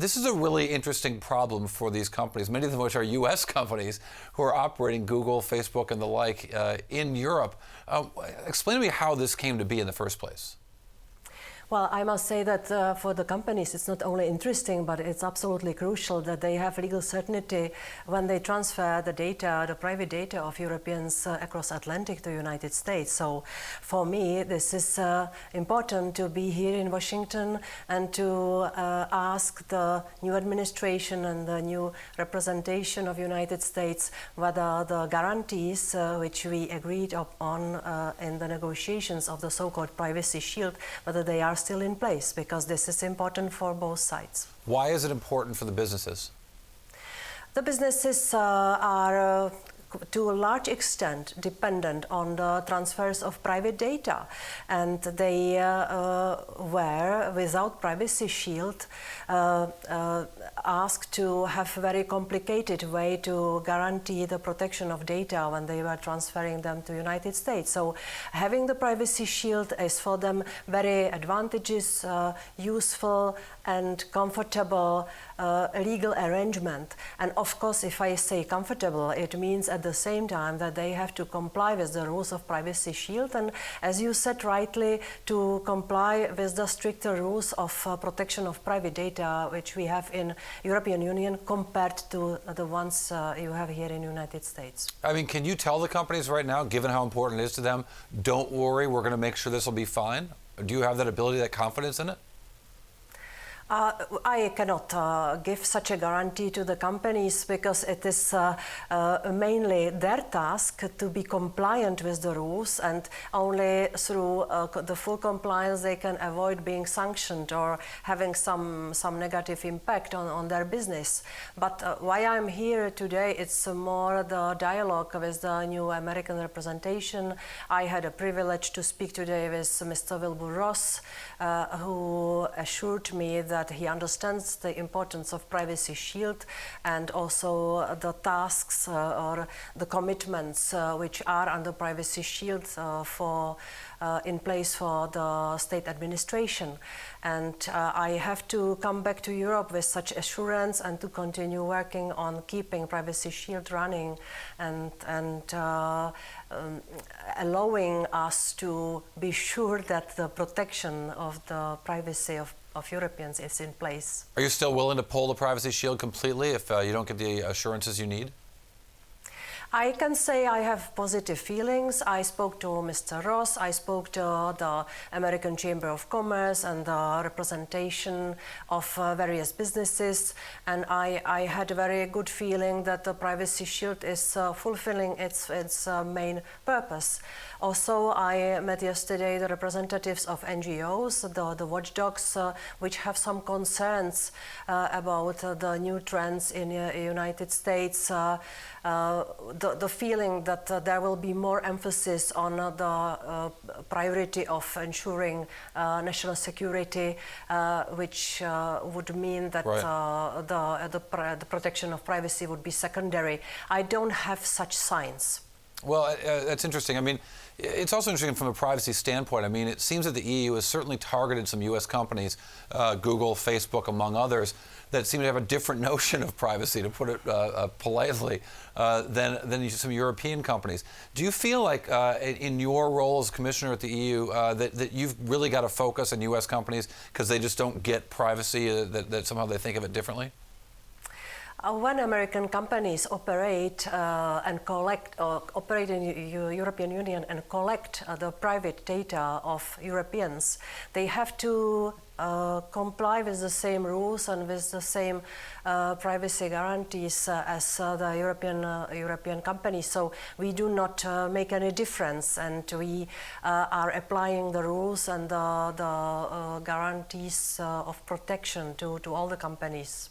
This is a really interesting problem for these companies, many of them which are U.S. companies who are operating Google, Facebook, and the like in Europe. Explain to me how this came to be in the first place. Well, I must say that for the companies, it's not only interesting, but it's absolutely crucial that they have legal certainty when they transfer the data, the private data of Europeans across Atlantic to the United States. So for me, this is important to be here in Washington and to ask the new administration and the new representation of United States whether the guarantees which we agreed upon in the negotiations of the so-called Privacy Shield, whether they are still in place, because this is important for both sides. Why is it important for the businesses? The businesses are to a large extent dependent on the transfers of private data, and they were, without Privacy Shield, asked to have a very complicated way to guarantee the protection of data when they were transferring them to the United States. So having the Privacy Shield is for them very advantageous, useful and comfortable legal arrangement. And of course, if I say comfortable, it means at the same time that they have to comply with the rules of Privacy Shield, and as you said rightly, to comply with the stricter rules of protection of private data which we have in European Union compared to the ones you have here in the United States. I mean, can you tell the companies right now, given how important it is to them, don't worry, we're going to make sure this will be fine? Do you have that ability, that confidence in it? I cannot give such a guarantee to the companies, because it is mainly their task to be compliant with the rules, and only through the full compliance they can avoid being sanctioned or having some negative impact on their business. But why I'm here today, it's more the dialogue with the new American representation. I had a privilege to speak today with Mr. Wilbur Ross, who assured me that he understands the importance of Privacy Shield and also the tasks or the commitments which are under Privacy Shield in place for the state administration. And I have to come back to Europe with such assurance and to continue working on keeping Privacy Shield running and allowing us to be sure that the protection of the privacy of Europeans is in place. Are you still willing to pull the Privacy Shield completely if you don't get the assurances you need? I can say I have positive feelings. I spoke to Mr. Ross, I spoke to the American Chamber of Commerce and the representation of various businesses, and I had a very good feeling that the Privacy Shield is fulfilling its main purpose. Also, I met yesterday the representatives of NGOs, the watchdogs, which have some concerns about the new trends in the United States. The feeling that there will be more emphasis on the priority of ensuring national security, which would mean that right. The protection of privacy would be secondary. I don't have such signs. Well, that's interesting. I mean, it's also interesting from a privacy standpoint. I mean, it seems that the EU has certainly targeted some U.S. companies, Google, Facebook, among others, that seem to have a different notion of privacy, to put it politely, than some European companies. Do you feel like, in your role as commissioner at the EU, that you've really got to focus on U.S. companies because they just don't get privacy, that somehow they think of it differently? When American companies operate and collect, operate in the European Union and collect the private data of Europeans, they have to comply with the same rules and with the same privacy guarantees as the European companies. So we do not make any difference, and we are applying the rules and the guarantees of protection to all the companies.